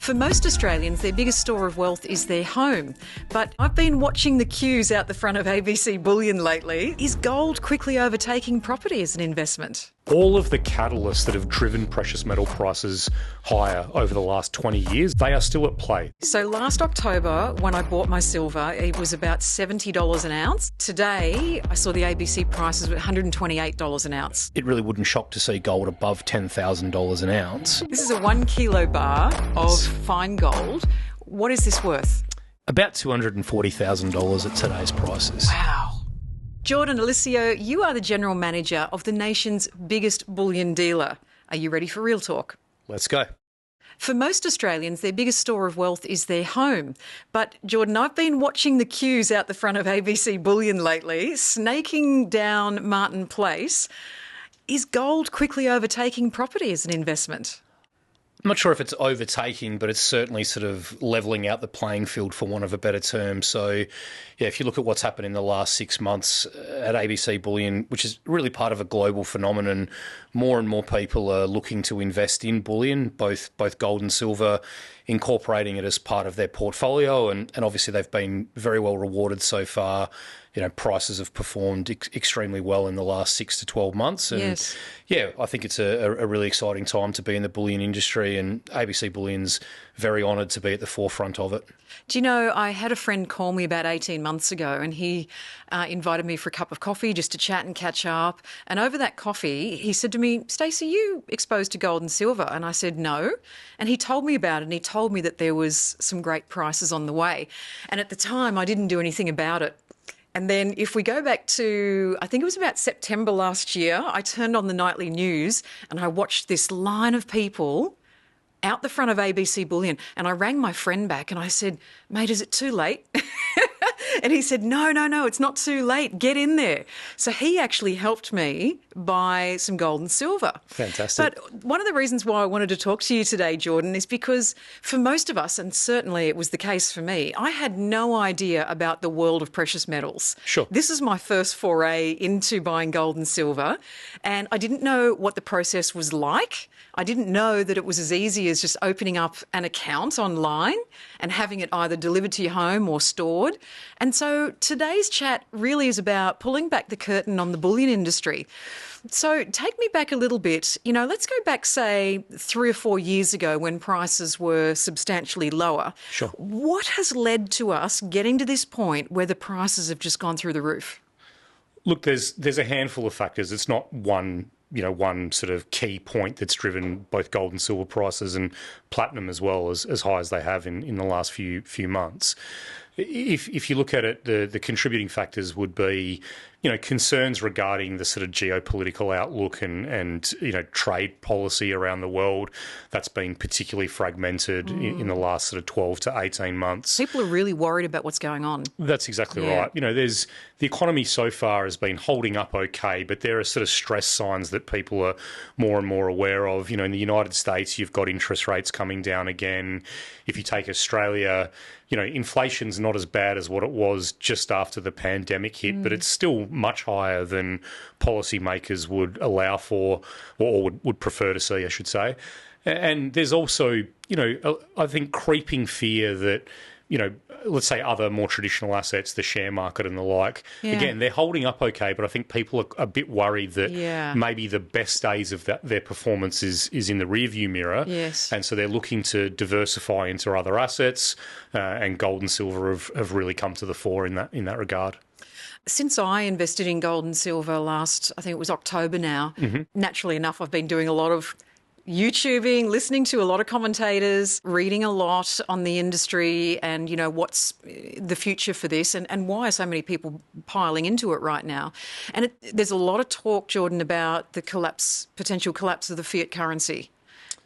For most Australians, their biggest store of wealth is their home. But I've been watching the queues out the front of ABC Bullion lately. Is gold quickly overtaking property as an investment? All of the catalysts that have driven precious metal prices higher over the last 20 years, they are still at play. So last October, when I bought my silver, it was about $70 an ounce. Today, I saw the ABC prices were $128 an ounce. It really wouldn't shock to see gold above $10,000 an ounce. This is a 1 kilo bar of fine gold. What is this worth? About $240,000 at today's prices. Wow. Jordan Eliseo, you are the General Manager of the nation's biggest bullion dealer. Are you ready for real talk? Let's go. For most Australians, their biggest store of wealth is their home. But, Jordan, I've been watching the queues out the front of ABC Bullion lately, snaking down Martin Place. Is gold quickly overtaking property as an investment? I'm not sure if it's overtaking, but it's certainly sort of levelling out the playing field, for want of a better term. So, yeah, if you look at what's happened in the last 6 months at ABC Bullion, which is really part of a global phenomenon, more and more people are looking to invest in bullion, both gold and silver, incorporating it as part of their portfolio. And obviously they've been very well rewarded so far. You know, prices have performed extremely well in the last 6 to 12 months. And yes. Yeah, I think it's a really exciting time to be in the bullion industry, and ABC Bullion's very honoured to be at the forefront of it. Do you know, I had a friend call me about 18 months ago, and he invited me for a cup of coffee just to chat and catch up. And over that coffee, he said to me, "Stacey, you exposed to gold and silver?" And I said, "No." And he told me about it, and he told me that there was some great prices on the way. And at the time, I didn't do anything about it. And then if we go back to, I think it was about September last year, I turned on the nightly news and I watched this line of people out the front of ABC Bullion, and I rang my friend back and I said, "Mate, is it too late?" And he said, no, it's not too late. Get in there. So he actually helped me buy some gold and silver. Fantastic. But one of the reasons why I wanted to talk to you today, Jordan, is because for most of us, and certainly it was the case for me, I had no idea about the world of precious metals. Sure. This is my first foray into buying gold and silver, and I didn't know what the process was like. I didn't know that it was as easy as just opening up an account online and having it either delivered to your home or stored. And so today's chat really is about pulling back the curtain on the bullion industry. So take me back a little bit. You know, let's go back, say, 3 or 4 years ago when prices were substantially lower. Sure. What has led to us getting to this point where the prices have just gone through the roof? Look, there's a handful of factors. It's not one sort of key point that's driven both gold and silver prices, and platinum as well, as high as they have in the last few months. If you look at it, the contributing factors would be, concerns regarding the sort of geopolitical outlook and trade policy around the world. That's been particularly fragmented in the last sort of 12 to 18 months. People are really worried about what's going on. That's exactly right. There's the economy so far has been holding up okay, but there are sort of stress signs that people are more and more aware of. In the United States, you've got interest rates coming down again. If you take Australia, inflation's not as bad as what it was just after the pandemic hit, but it's still much higher than policymakers would allow for, or would prefer to see, I should say. And there's also, I think, creeping fear that, let's say other more traditional assets, the share market and the like, again, they're holding up okay, but I think people are a bit worried that maybe the best days of their performance is in the rearview mirror. Yes. And so they're looking to diversify into other assets, and gold and silver have really come to the fore in that regard. Since I invested in gold and silver last, I think it was October now, naturally enough, I've been doing a lot of YouTubing, listening to a lot of commentators, reading a lot on the industry and, what's the future for this and why are so many people piling into it right now. And there's a lot of talk, Jordan, about the potential collapse of the fiat currency.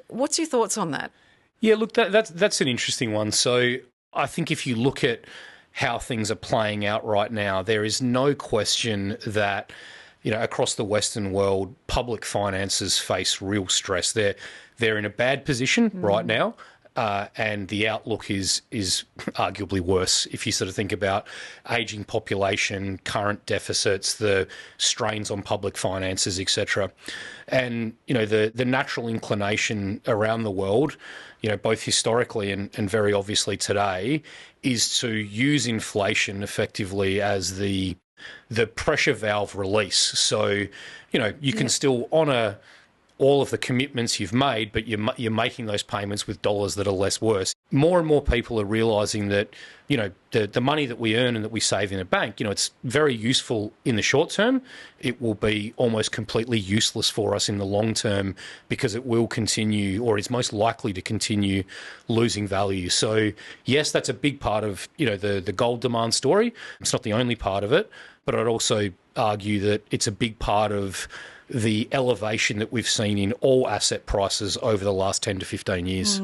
What's your thoughts on that? Yeah, look, that's an interesting one. So I think if you look at how things are playing out right now, there is no question that across the Western world, public finances face real stress. They're in a bad position right now, and the outlook is arguably worse if you sort of think about ageing population, current deficits, the strains on public finances, etc. And, the natural inclination around the world, both historically and very obviously today, is to use inflation effectively as the pressure valve release. So, you can still honour all of the commitments you've made, but you're making those payments with dollars that are less worse. More and more people are realising that, the money that we earn and that we save in a bank, it's very useful in the short term. It will be almost completely useless for us in the long term because it will continue, or is most likely to continue, losing value. So yes, that's a big part of, the gold demand story. It's not the only part of it, but I'd also argue that it's a big part of the elevation that we've seen in all asset prices over the last 10 to 15 years.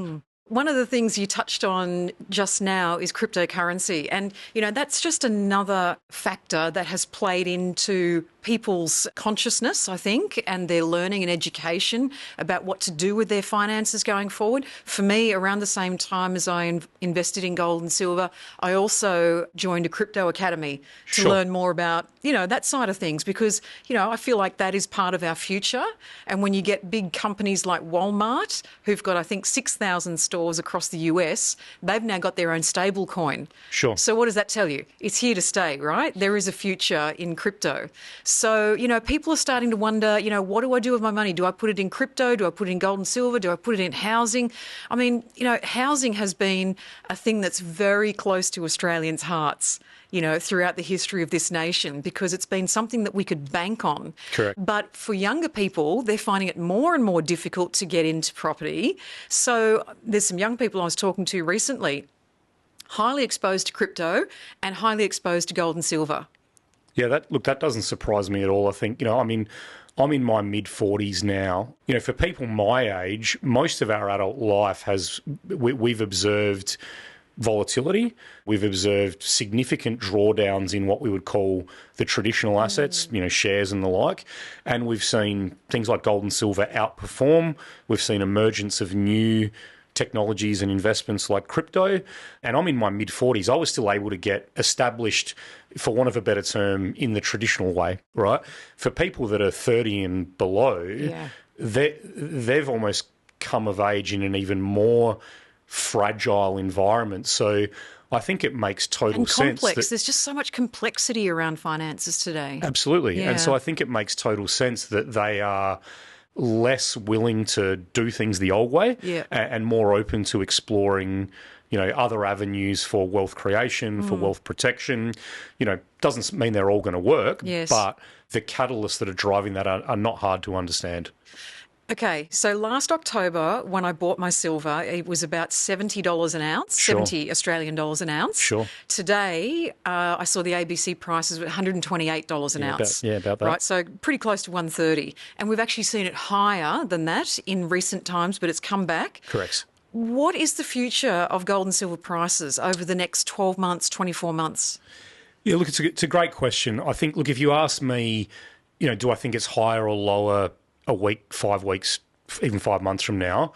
One of the things you touched on just now is cryptocurrency. And, that's just another factor that has played into people's consciousness, I think, and their learning and education about what to do with their finances going forward. For me, around the same time as I invested in gold and silver, I also joined a crypto academy to learn more about, that side of things, because, I feel like that is part of our future. And when you get big companies like Walmart, who've got, I think, 6,000 stores across the US, they've now got their own stable coin. Sure. So what does that tell you? It's here to stay, right? There is a future in crypto. So, people are starting to wonder, what do I do with my money? Do I put it in crypto? Do I put it in gold and silver? Do I put it in housing? I mean, housing has been a thing that's very close to Australians' hearts, throughout the history of this nation, because it's been something that we could bank on. Correct. But for younger people, they're finding it more and more difficult to get into property. So there's some young people I was talking to recently, highly exposed to crypto and highly exposed to gold and silver. Yeah, that doesn't surprise me at all. I think, I'm in my mid-40s now. For people my age, most of our adult life we've observed volatility. We've observed significant drawdowns in what we would call the traditional assets, shares and the like. And we've seen things like gold and silver outperform. We've seen emergence of new technologies and investments like crypto. And I'm in my mid-40s. I was still able to get established, for want of a better term, in the traditional way, right? For people that are 30 and below, they've almost come of age in an even more fragile environment. So I think it makes total sense. Complex. There's just so much complexity around finances today. Absolutely. Yeah. And so I think it makes total sense that they are less willing to do things the old way and more open to exploring, other avenues for wealth creation, for wealth protection. Doesn't mean they're all going to work, but the catalysts that are driving that are not hard to understand. Okay, so last October when I bought my silver, it was about $70 an ounce, 70 Australian dollars an ounce. Sure. Today, I saw the ABC prices at $128 an ounce. About that. Right, so pretty close to 130. And we've actually seen it higher than that in recent times, but it's come back. Correct. What is the future of gold and silver prices over the next 12 months, 24 months? Yeah, look, it's a great question. I think, look, if you ask me, do I think it's higher or lower a week, 5 weeks, even 5 months from now,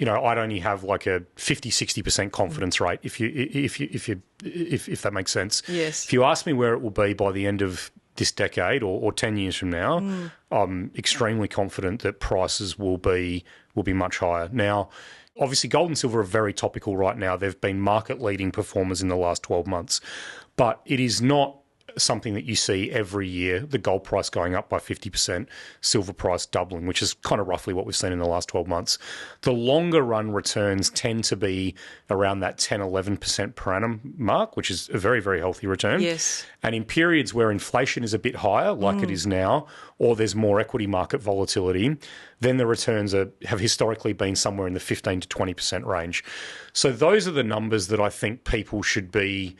I'd only have like a 50-60% confidence rate if that makes sense. Yes. If you ask me where it will be by the end of this decade or 10 years from now, I'm extremely confident that prices will be much higher. Now, obviously, gold and silver are very topical right now. They've been market-leading performers in the last 12 months, but it is not something that you see every year, the gold price going up by 50%, silver price doubling, which is kind of roughly what we've seen in the last 12 months. The longer run returns tend to be around that 10-11% per annum mark, which is a very, very healthy return. Yes. And in periods where inflation is a bit higher, like it is now, or there's more equity market volatility, then the returns have historically been somewhere in the 15 to 20% range. So those are the numbers that I think people should be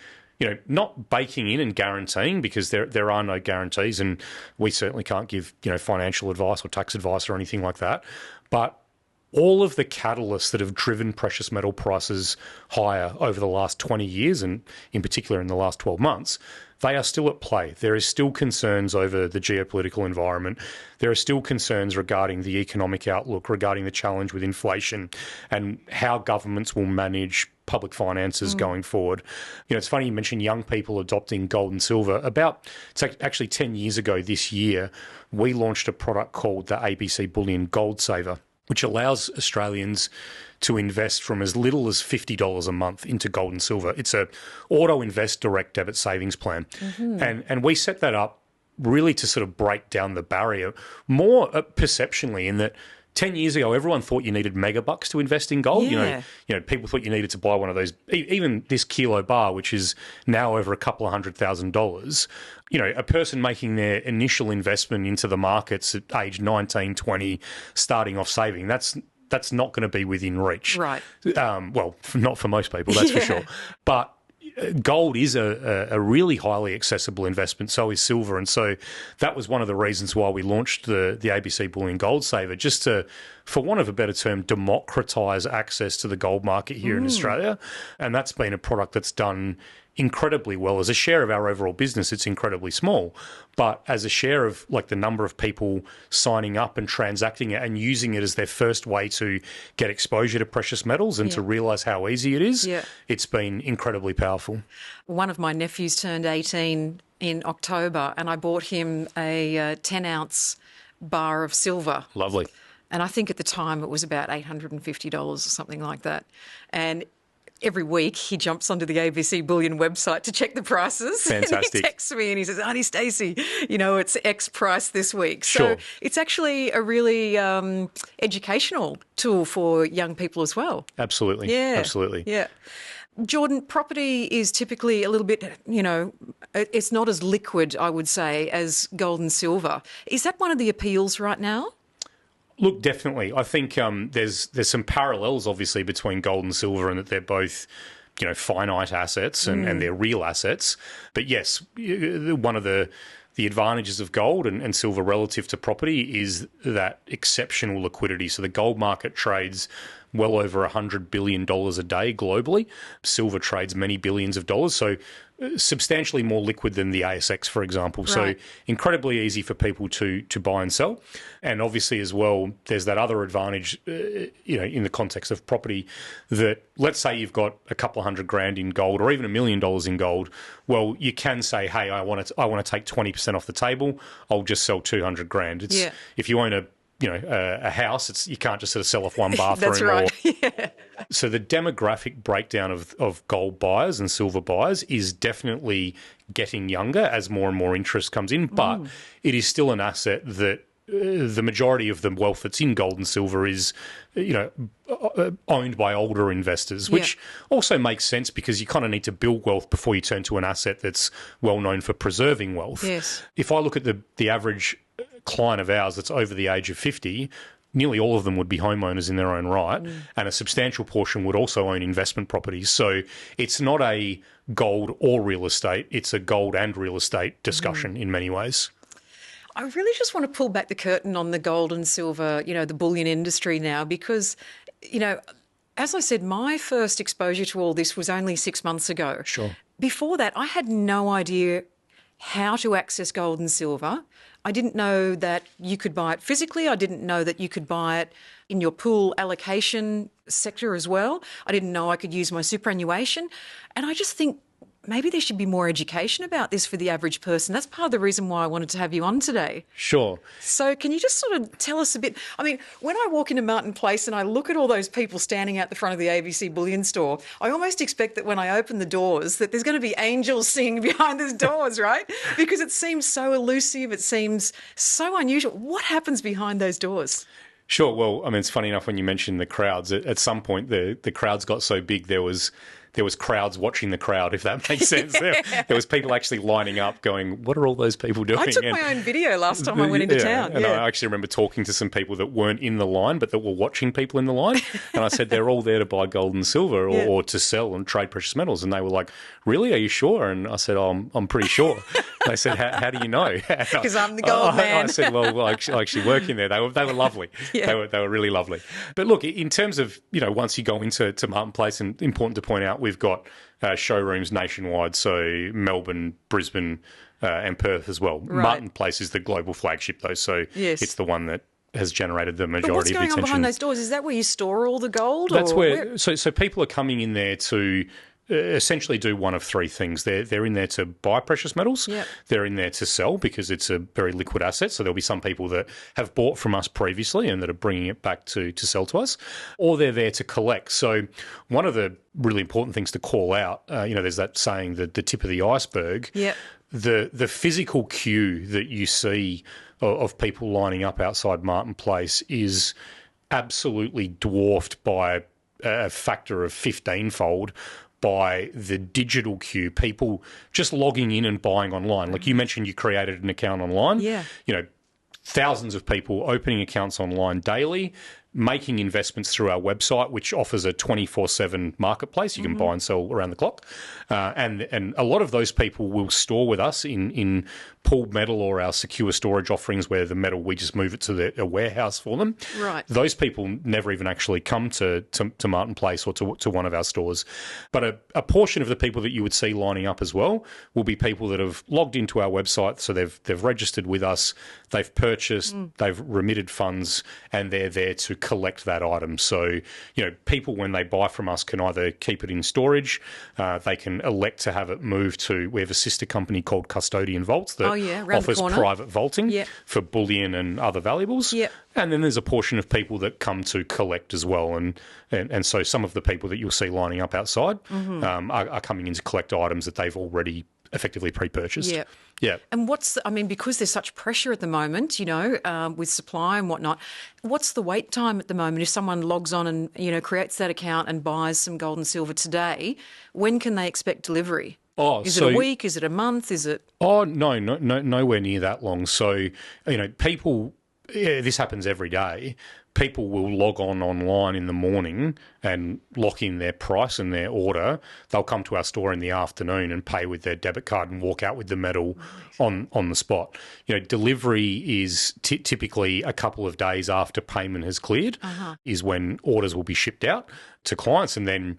not baking in and guaranteeing, because there are no guarantees, and we certainly can't give, financial advice or tax advice or anything like that. But all of the catalysts that have driven precious metal prices higher over the last 20 years, and in particular in the last 12 months, they are still at play. There is still concerns over the geopolitical environment. There are still concerns regarding the economic outlook, regarding the challenge with inflation and how governments will manage public finances going forward. You know, it's funny you mentioned young people adopting gold and silver. It's actually 10 years ago this year, we launched a product called the ABC Bullion Gold Saver, which allows Australians to invest from as little as $50 a month into gold and silver. It's a auto-invest direct debit savings plan. And we set that up really to sort of break down the barrier, more perceptionally, in that 10 years ago, everyone thought you needed megabucks to invest in gold. Yeah. You know, people thought you needed to buy one of those, even this kilo bar, which is now over a couple of $100,000. You know, a person making their initial investment into the markets at age 19, 20, starting off saving, that's not going to be within reach. Right. Well, not for most people, that's for sure. But gold is a really highly accessible investment, so is silver. And so that was one of the reasons why we launched the ABC Bullion Gold Saver, just to, for want of a better term, democratise access to the gold market here in Australia. And that's been a product that's done incredibly well. As a share of our overall business, it's incredibly small. But as a share of like the number of people signing up and transacting it and using it as their first way to get exposure to precious metals and to realise how easy it is, it's been incredibly powerful. One of my nephews turned 18 in October and I bought him a 10-ounce bar of silver. Lovely. And I think at the time it was about $850 or something like that. And every week he jumps onto the ABC Bullion website to check the prices. Fantastic. And he texts me and he says, Auntie Stacey, you know, it's X price this week. Sure. So it's actually a really educational tool for young people as well. Absolutely. Yeah. Absolutely. Yeah. Jordan, property is typically a little bit, you know, it's not as liquid, I would say, as gold and silver. Is that one of the appeals right now? Look, definitely. I think there's some parallels, obviously, between gold and silver, and that they're both, you know, finite assets and they're real assets. But yes, one of the advantages of gold and silver relative to property is that exceptional liquidity. So the gold market trades well over $100 billion a day globally. Silver trades many billions of dollars. So substantially more liquid than the ASX, for example. Right. So incredibly easy for people to buy and sell. And obviously as well, there's that other advantage, you know, in the context of property, that let's say you've got a couple of $100,000 in gold or even $1 million in gold. Well, you can say, hey, I want to take 20% off the table. I'll just sell 200,000. It's if you own a house, you can't just sort of sell off one bathroom. That's right. So the demographic breakdown of gold buyers and silver buyers is definitely getting younger as more and more interest comes in, but it is still an asset that the majority of the wealth that's in gold and silver is, you know, owned by older investors, which also makes sense because you kind of need to build wealth before you turn to an asset that's well known for preserving wealth. Yes. If I look at the average client of ours that's over the age of 50, nearly all of them would be homeowners in their own right, and a substantial portion would also own investment properties. So it's not a gold or real estate, it's a gold and real estate discussion in many ways. I really just want to pull back the curtain on the gold and silver, you know, the bullion industry now, because, you know, as I said, my first exposure to all this was only 6 months ago. Sure. Before that, I had no idea how to access gold and silver. I didn't know that you could buy it physically. I didn't know that you could buy it in your pool allocation sector as well. I didn't know I could use my superannuation. And I just think maybe there should be more education about this for the average person. That's part of the reason why I wanted to have you on today. Sure. So can you just sort of tell us a bit? I mean, when I walk into Martin Place and I look at all those people standing out the front of the ABC Bullion store, I almost expect that when I open the doors that there's going to be angels singing behind those doors, right? Because it seems so elusive. It seems so unusual. What happens behind those doors? Sure. Well, I mean, it's funny enough when you mentioned the crowds. At some point, the crowds got so big there was there was crowds watching the crowd, if that makes sense. There was people actually lining up going, what are all those people doing? I took my own video last time I went into town. And I actually remember talking to some people that weren't in the line, but that were watching people in the line. And I said, they're all there to buy gold and silver or to sell and trade precious metals. And they were like, really? Are you sure? And I said, oh, I'm pretty sure. And they said, how do you know? Because I'm the gold man. I said, well, I actually work in there. They were lovely. Yeah. They were really lovely. But look, in terms of, once you go into Martin Place, and important to point out, we've got showrooms nationwide, so Melbourne, Brisbane and Perth as well. Right. Martin Place is the global flagship though, so it's the one that has generated the majority of the attention. What's going on behind those doors? Is that where you store all the gold? That's where... So people are coming in there to... essentially do one of three things. They're in there to buy precious metals. Yep. They're in there to sell because it's a very liquid asset. So there'll be some people that have bought from us previously and that are bringing it back to sell to us, or they're there to collect. So one of the really important things to call out, there's that saying that the tip of the iceberg. Yep. The physical queue that you see of people lining up outside Martin Place is absolutely dwarfed by a factor of 15-fold by the digital queue, people just logging in and buying online. Like you mentioned, you created an account online. Yeah. Thousands of people opening accounts online daily, making investments through our website, which offers a 24/7 marketplace. You can buy and sell around the clock. And a lot of those people will store with us in pooled metal or our secure storage offerings where the metal, we just move it to a warehouse for them. Right. Those people never even actually come to Martin Place or to one of our stores. But a portion of the people that you would see lining up as well will be people that have logged into our website, so they've registered with us, they've purchased, they've remitted funds, and they're there to collect that item. So, people when they buy from us can either keep it in storage, they can elect to have it moved to, we have a sister company called Custodian Vaults that offers private vaulting for bullion and other valuables. Yep. And then there's a portion of people that come to collect as well. And so some of the people that you'll see lining up outside are coming in to collect items that they've already effectively pre-purchased. Yeah. Yeah. And because there's such pressure at the moment, with supply and whatnot, what's the wait time at the moment? If someone logs on and, creates that account and buys some gold and silver today, when can they expect delivery? Is it a week? Is it a month? Is it? Oh, no, nowhere near that long. So, people, this happens every day. People will log online in the morning and lock in their price and their order. They'll come to our store in the afternoon and pay with their debit card and walk out with the metal on the spot. Delivery is typically a couple of days after payment has cleared is when orders will be shipped out to clients, and then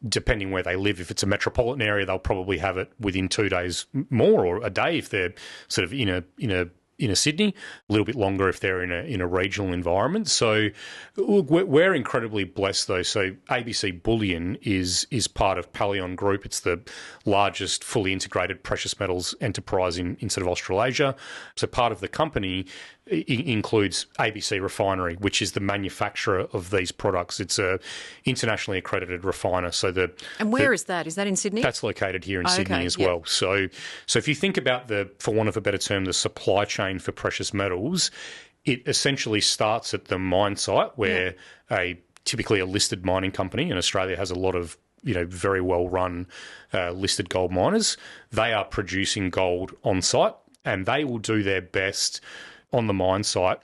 depending where they live, if it's a metropolitan area, they'll probably have it within 2 days more, or a day if they're sort of in a Sydney, a little bit longer if they're in a regional environment. So look, we're incredibly blessed though. So ABC Bullion is part of Palion Group. It's the largest fully integrated precious metals enterprise in sort of Australasia. So part of the company includes ABC Refinery, which is the manufacturer of these products. It's a internationally accredited refiner. And where is that? Is that in Sydney? That's located here in Sydney as well. So if you think about for want of a better term, the supply chain for precious metals, it essentially starts at the mine site where typically a listed mining company, and Australia has a lot of very well run listed gold miners. They are producing gold on site, and they will do their best on the mine site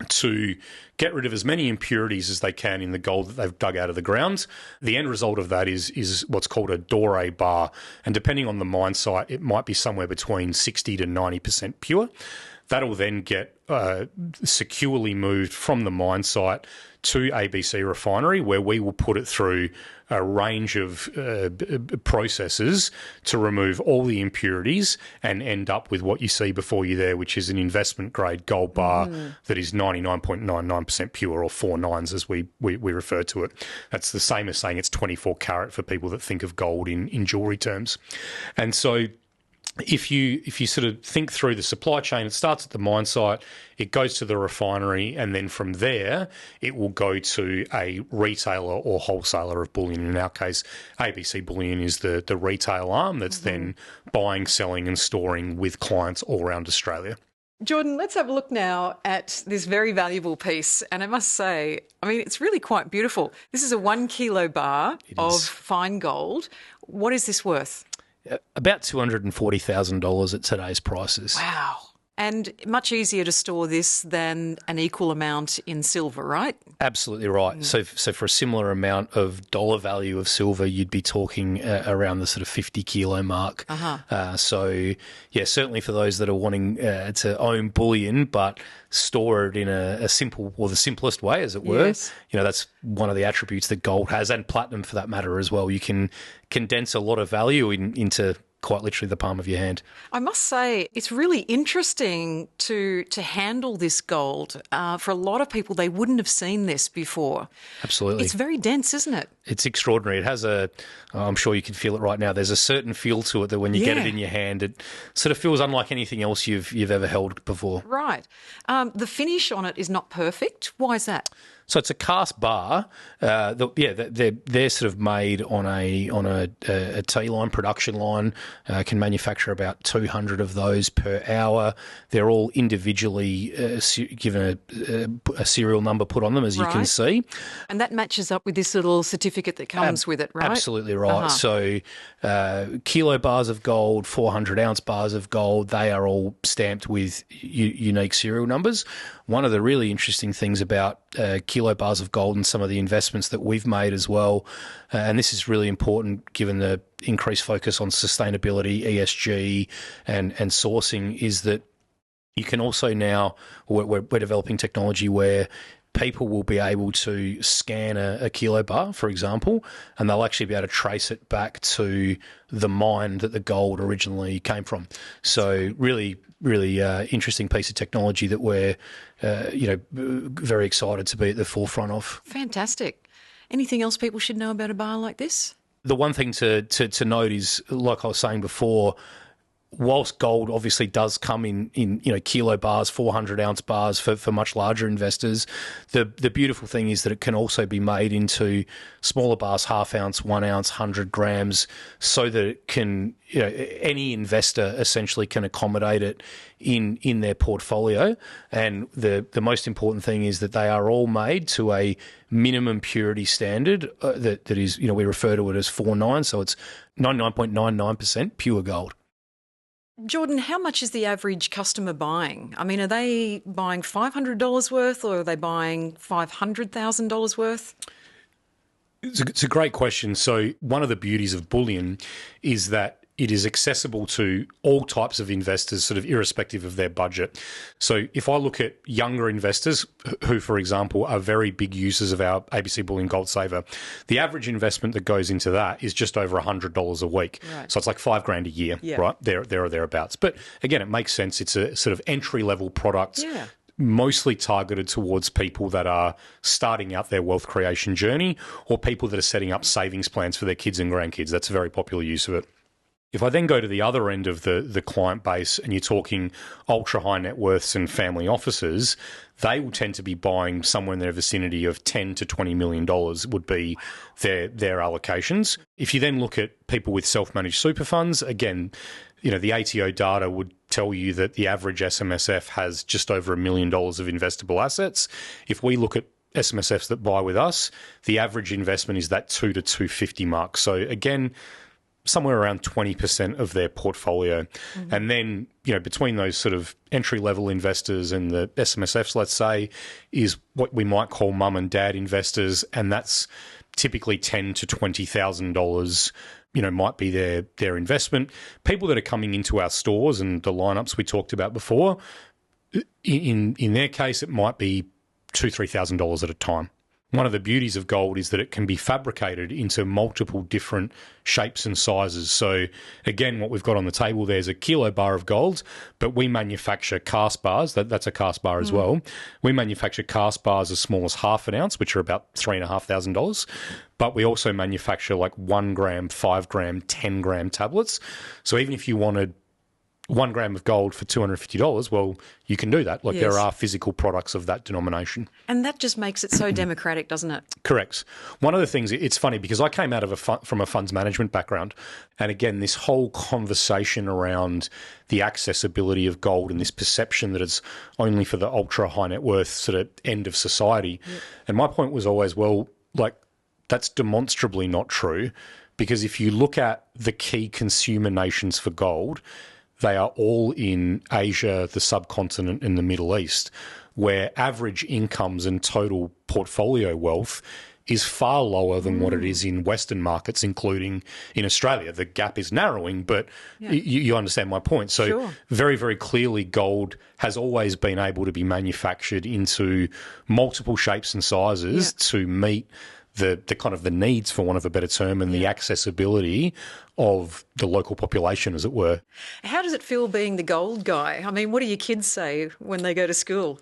to get rid of as many impurities as they can in the gold that they've dug out of the ground. The end result of that is what's called a doré bar, and depending on the mine site, it might be somewhere between 60 to 90% pure. That'll then get securely moved from the mine site to ABC Refinery, where we will put it through a range of processes to remove all the impurities and end up with what you see before you there, which is an investment-grade gold bar that is 99.99% pure, or 4 nines as we refer to it. That's the same as saying it's 24 carat for people that think of gold in jewellery terms. And so if you sort of think through the supply chain, it starts at the mine site, it goes to the refinery, and then from there it will go to a retailer or wholesaler of bullion. In our case, ABC Bullion is the retail arm that's then buying, selling and storing with clients all around Australia. Jordan, let's have a look now at this very valuable piece. And I must say, I mean, it's really quite beautiful. This is a 1 kilo bar It of is fine gold. What is this worth? about $240,000 at today's prices. Wow. And much easier to store this than an equal amount in silver, right? Absolutely right. So for a similar amount of dollar value of silver, you'd be talking around the sort of 50 kilo mark. So, yeah, certainly for those that are wanting to own bullion, but store it in a simple, or the simplest way, as it were. Yes. You know, that's one of the attributes that gold has, and platinum for that matter as well. You can condense a lot of value into quite literally the palm of your hand. I must say, it's really interesting to handle this gold. For a lot of people, they wouldn't have seen this before. Absolutely. It's very dense, isn't it? It's extraordinary. It has I'm sure you can feel it right now. There's a certain feel to it that when you get it in your hand, it sort of feels unlike anything else you've ever held before. Right. The finish on it is not perfect. Why is that? So it's a cast bar. They're sort of made on a T-line production line. Can manufacture about 200 of those per hour. They're all individually given a serial number put on them, as you can see. And that matches up with this little certificate that comes with it, right? Absolutely right. So kilo bars of gold, 400-ounce bars of gold, they are all stamped with unique serial numbers. One of the really interesting things about kilo bars of gold and some of the investments that we've made as well, and this is really important given the increased focus on sustainability, ESG, and sourcing, is that you can also now, we're developing technology where people will be able to scan a kilo bar, for example, and they'll actually be able to trace it back to the mine that the gold originally came from. So really interesting piece of technology that we're, very excited to be at the forefront of. Fantastic. Anything else people should know about a bar like this? The one thing to note is, like I was saying before, whilst gold obviously does come in kilo bars, 400-ounce bars for much larger investors, the beautiful thing is that it can also be made into smaller bars, half ounce, 1 ounce, 100 grams, so that it can, any investor essentially can accommodate it in their portfolio. And the most important thing is that they are all made to a minimum purity standard that is, we refer to it as 49, so it's 99.99% pure gold. Jordan, how much is the average customer buying? I mean, are they buying $500 worth, or are they buying $500,000 worth? It's a great question. So one of the beauties of bullion is that it is accessible to all types of investors, sort of irrespective of their budget. So if I look at younger investors who, for example, are very big users of our ABC Bullion Gold Saver, the average investment that goes into that is just over $100 a week. Right. So it's like $5,000 a year, right? There or thereabouts. But again, it makes sense. It's a sort of entry-level product. Yeah. Mostly targeted towards people that are starting out their wealth creation journey, or people that are setting up savings plans for their kids and grandkids. That's a very popular use of it. If I then go to the other end of the client base, and you're talking ultra high net worths and family offices, they will tend to be buying somewhere in their vicinity of $10 to $20 million would be their allocations. If you then look at people with self-managed super funds, again, the ATO data would tell you that the average SMSF has just over $1 million of investable assets. If we look at SMSFs that buy with us, the average investment is that $2 to $250 mark. So again, somewhere around 20% of their portfolio. Mm-hmm. And then, between those sort of entry-level investors and the SMSFs, let's say, is what we might call mum and dad investors, and that's typically $10,000 to $20,000, might be their investment. People that are coming into our stores and the lineups we talked about before, in their case, it might be $2,000, $3,000 at a time. One of the beauties of gold is that it can be fabricated into multiple different shapes and sizes. So again, what we've got on the table there is a kilo bar of gold, but we manufacture cast bars. That's a cast bar as well. We manufacture cast bars as small as half an ounce, which are about $3,500. But we also manufacture like 1 gram, 5 gram, 10 gram tablets. So even if you wanted 1 gram of gold for $250, well, you can do that. Like Yes. there are physical products of that denomination. And that just makes it so democratic, doesn't it? Correct. One of the things, it's funny because I came out of from a funds management background. And again, this whole conversation around the accessibility of gold and this perception that it's only for the ultra high net worth sort of end of society. Yeah. And my point was always, well, like that's demonstrably not true, because if you look at the key consumer nations for gold, they are all in Asia, the subcontinent, and the Middle East, where average incomes and total portfolio wealth is far lower than what it is in Western markets, including in Australia. The gap is narrowing, but you understand my point. So Sure. very, very clearly gold has always been able to be manufactured into multiple shapes and sizes to meet the kind of the needs, for want of a better term, and the accessibility of the local population, as it were. How does it feel being the gold guy? I mean, what do your kids say when they go to school?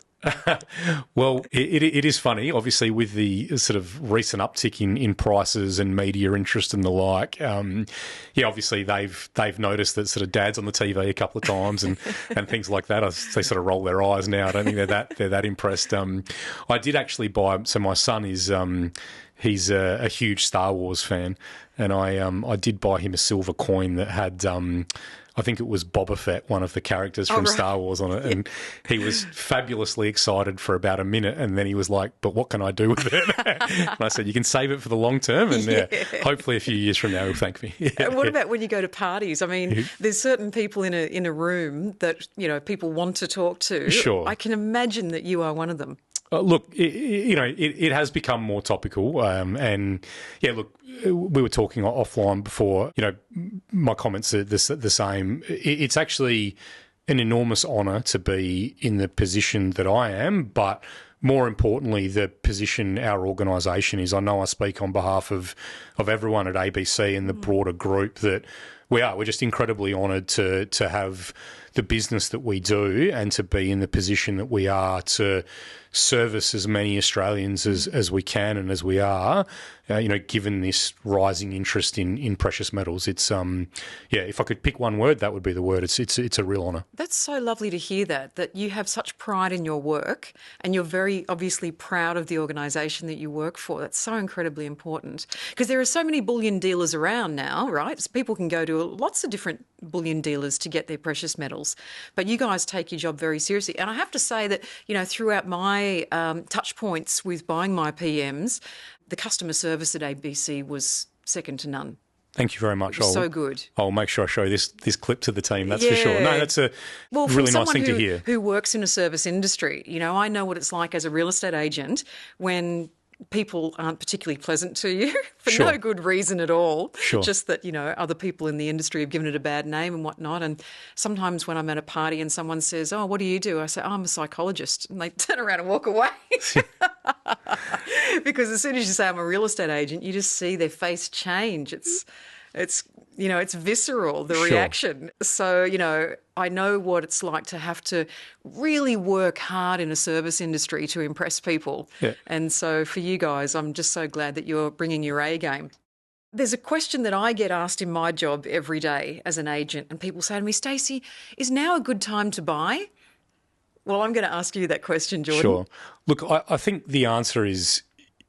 Well, it is funny, obviously, with the sort of recent uptick in prices and media interest and the like. Obviously they've noticed that sort of Dad's on the TV a couple of times and things like that. They sort of roll their eyes now. I don't think they're that impressed. I did actually buy. So my son is he's a huge Star Wars fan, and I did buy him a silver coin that had. I think it was Boba Fett, one of the characters from Star Wars, on it. And he was fabulously excited for about a minute. And then he was like, but what can I do with it? And I said, you can save it for the long term. And hopefully a few years from now, he'll thank me. And what about when you go to parties? I mean, there's certain people in a room that, people want to talk to. Sure. I can imagine that you are one of them. Look, it has become more topical. Look, we were talking offline before, my comments are the same. It's actually an enormous honour to be in the position that I am, but more importantly, the position our organisation is. I know I speak on behalf of everyone at ABC and the broader group that we're just incredibly honoured to have the business that we do and to be in the position that we are to service as many Australians as we can and as we are, given this rising interest in precious metals. It's if I could pick one word, that would be the word. It's a real honour. That's so lovely to hear that you have such pride in your work and you're very obviously proud of the organisation that you work for. That's so incredibly important because there are so many bullion dealers around now, right? So people can go to lots of different bullion dealers to get their precious metals, but you guys take your job very seriously. And I have to say that, throughout my touch points with buying my PMs, the customer service at ABC was second to none. Thank you very much. So good. I'll make sure I show this clip to the team, that's for sure. No, that's a really nice thing to hear. Who works in a service industry, I know what it's like as a real estate agent when people aren't particularly pleasant to you for no good reason at all. Sure. Just that, other people in the industry have given it a bad name and whatnot. And sometimes when I'm at a party and someone says, "Oh, what do you do?" I say, "Oh, I'm a psychologist." And they turn around and walk away. Because as soon as you say I'm a real estate agent, you just see their face change. It's visceral, the reaction. So, I know what it's like to have to really work hard in a service industry to impress people. Yeah. And so for you guys, I'm just so glad that you're bringing your A game. There's a question that I get asked in my job every day as an agent, and people say to me, "Stacey, is now a good time to buy?" Well, I'm going to ask you that question, Jordan. Sure. Look, I think the answer is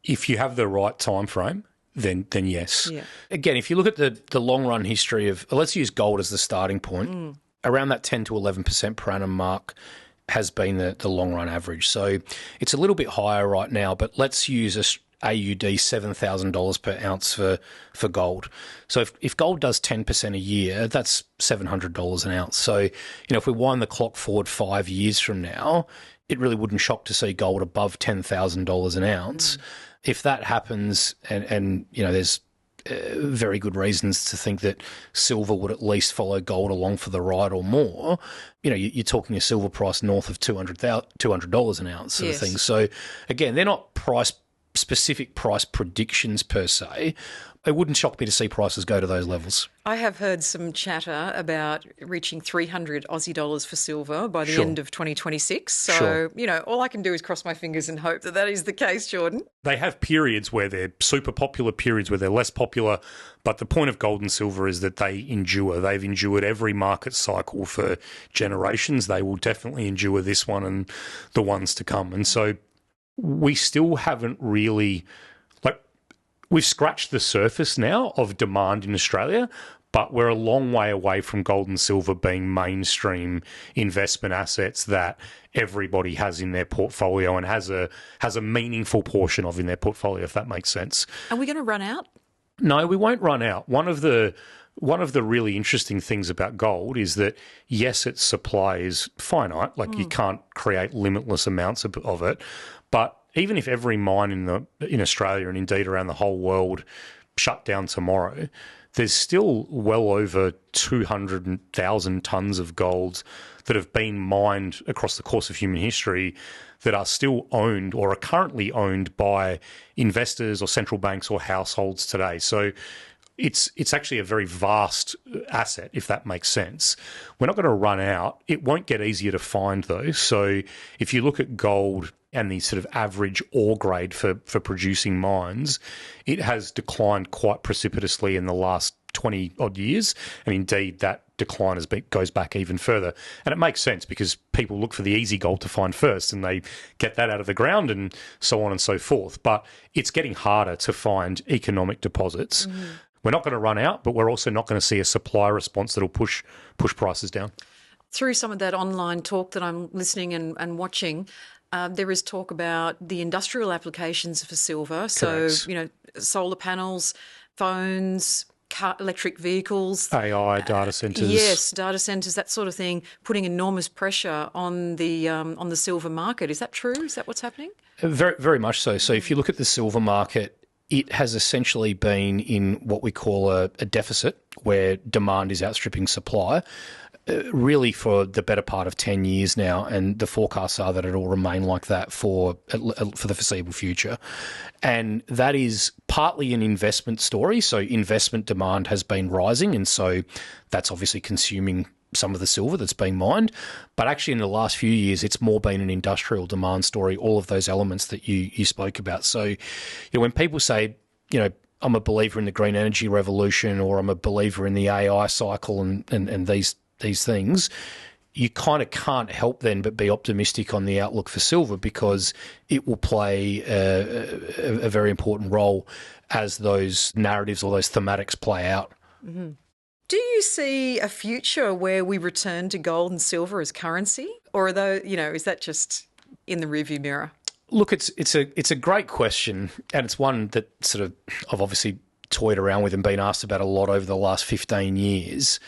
if you have the right time frame, then yes. Yeah. Again, if you look at the long run history of, let's use gold as the starting point, around that 10 to 11% per annum mark has been the long run average. So it's a little bit higher right now, but let's use AUD $7,000 per ounce for gold. So if gold does 10% a year, that's $700 an ounce. So, if we wind the clock forward 5 years from now, it really wouldn't shock to see gold above $10,000 an ounce. If that happens, and there's very good reasons to think that silver would at least follow gold along for the ride or more, you're talking a silver price north of $200 an ounce sort of thing. So again, they're not specific price predictions per se, It wouldn't shock me to see prices go to those levels. I have heard some chatter about reaching 300 Aussie dollars for silver by the Sure. end of 2026. So, Sure. all I can do is cross my fingers and hope that that is the case, Jordan. They have periods where they're super popular, periods where they're less popular, but the point of gold and silver is that they endure. They've endured every market cycle for generations. They will definitely endure this one and the ones to come. And so we still haven't really, we've scratched the surface now of demand in Australia, but we're a long way away from gold and silver being mainstream investment assets that everybody has in their portfolio and has a meaningful portion of in their portfolio, if that makes sense. Are we going to run out? No, we won't run out. One of the really interesting things about gold is that, yes, its supply is finite, you can't create limitless amounts of it, but even if every mine in Australia and indeed around the whole world shut down tomorrow, there's still well over 200,000 tonnes of gold that have been mined across the course of human history that are still owned or are currently owned by investors or central banks or households today. So it's actually a very vast asset, if that makes sense. We're not going to run out. It won't get easier to find, though. So if you look at gold and the sort of average ore grade for producing mines, it has declined quite precipitously in the last 20 odd years. And indeed, that decline goes back even further. And it makes sense because people look for the easy gold to find first and they get that out of the ground and so on and so forth. But it's getting harder to find economic deposits. Mm-hmm. We're not going to run out, but we're also not going to see a supply response that'll push prices down. Through some of that online talk that I'm listening and watching, there is talk about the industrial applications for silver. Correct. So, solar panels, phones, electric vehicles. AI, data centres. Yes, data centres, that sort of thing, putting enormous pressure on the silver market. Is that true? Is that what's happening? Very, very much so. So if you look at the silver market, it has essentially been in what we call a deficit where demand is outstripping supply, really for the better part of 10 years now, and the forecasts are that it will remain like that for the foreseeable future. And that is partly an investment story. So investment demand has been rising, and so that's obviously consuming some of the silver that's being mined. But actually in the last few years, it's more been an industrial demand story, all of those elements that you spoke about. So when people say, I'm a believer in the green energy revolution or I'm a believer in the AI cycle and these things, you kind of can't help then but be optimistic on the outlook for silver because it will play a very important role as those narratives or those thematics play out. Mm-hmm. Do you see a future where we return to gold and silver as currency, or is that just in the rearview mirror? Look, it's a great question, and it's one that sort of I've obviously toyed around with and been asked about a lot over the last 15 years.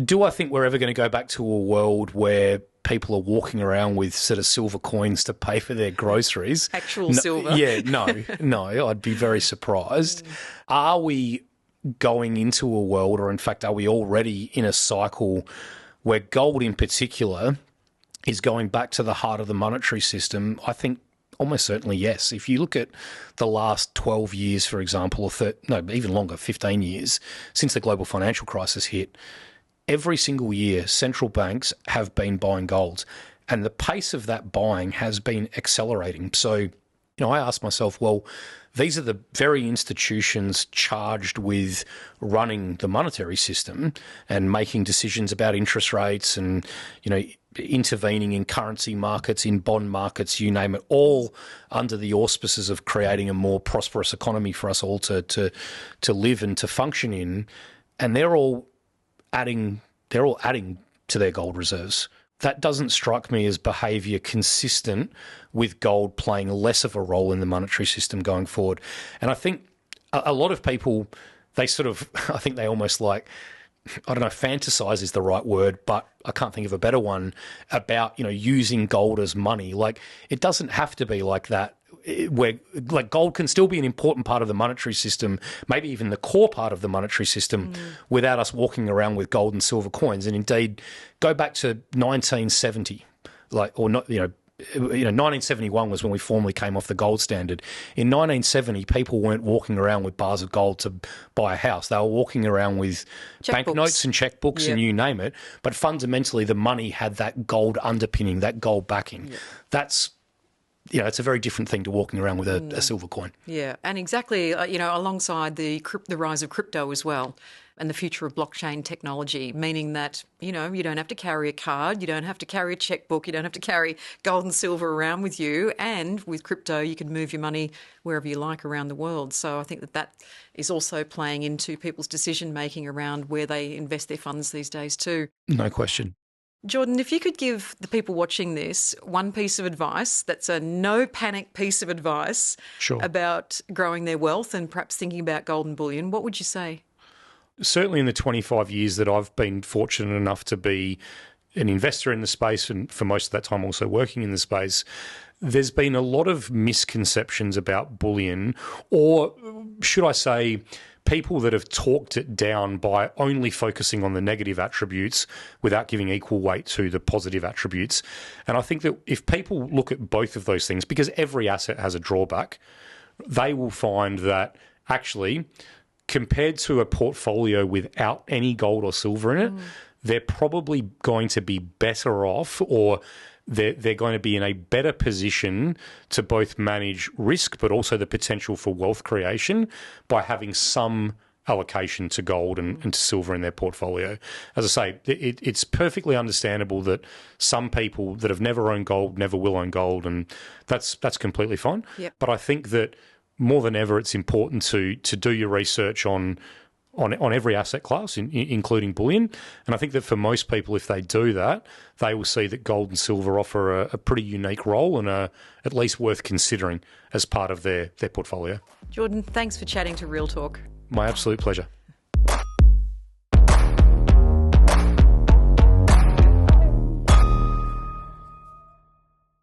Do I think we're ever going to go back to a world where people are walking around with sort of silver coins to pay for their groceries? Actual silver? Yeah, no, I'd be very surprised. Are we going into a world, or in fact, are we already in a cycle where gold in particular is going back to the heart of the monetary system? I think almost certainly yes. If you look at the last 12 years, for example, even longer, 15 years, since the global financial crisis hit, every single year central banks have been buying gold, and the pace of that buying has been accelerating. So, I asked myself, well, these are the very institutions charged with running the monetary system and making decisions about interest rates and, intervening in currency markets, in bond markets, you name it, all under the auspices of creating a more prosperous economy for us all to live and to function in. And they're all adding to their gold reserves. That doesn't strike me as behaviour consistent with gold playing less of a role in the monetary system going forward. And I think a lot of people, I think they almost fantasize is the right word, but I can't think of a better one about, using gold as money. It doesn't have to be like that. Where gold can still be an important part of the monetary system, maybe even the core part of the monetary system, without us walking around with gold and silver coins. And indeed, go back to 1970, 1971 was when we formally came off the gold standard. In 1970, people weren't walking around with bars of gold to buy a house. They were walking around with banknotes and checkbooks and you name it. But fundamentally, the money had that gold underpinning, that gold backing. Yep. That's, it's a very different thing to walking around with a silver coin. Yeah, and exactly, alongside the rise of crypto as well, and the future of blockchain technology, meaning that, you don't have to carry a card, you don't have to carry a checkbook, you don't have to carry gold and silver around with you. And with crypto, you can move your money wherever you like around the world. So I think that is also playing into people's decision-making around where they invest their funds these days too. No question. Jordan, if you could give the people watching this one piece of advice, that's a no panic piece of advice about growing their wealth and perhaps thinking about gold and bullion, what would you say? Certainly in the 25 years that I've been fortunate enough to be an investor in the space, and for most of that time also working in the space, there's been a lot of misconceptions about bullion, or should I say, people that have talked it down by only focusing on the negative attributes without giving equal weight to the positive attributes. And I think that if people look at both of those things, because every asset has a drawback, they will find that actually, compared to a portfolio without any gold or silver in it, they're probably going to be better off, or they're going to be in a better position to both manage risk but also the potential for wealth creation by having some allocation to gold and to silver in their portfolio. As I say, it's perfectly understandable that some people that have never owned gold never will own gold, and that's completely fine. Yep. But I think that more than ever, it's important to do your research on every asset class, including bullion. And I think that for most people, if they do that, they will see that gold and silver offer a pretty unique role and are at least worth considering as part of their portfolio. Jordan, thanks for chatting to Real Talk. My absolute pleasure.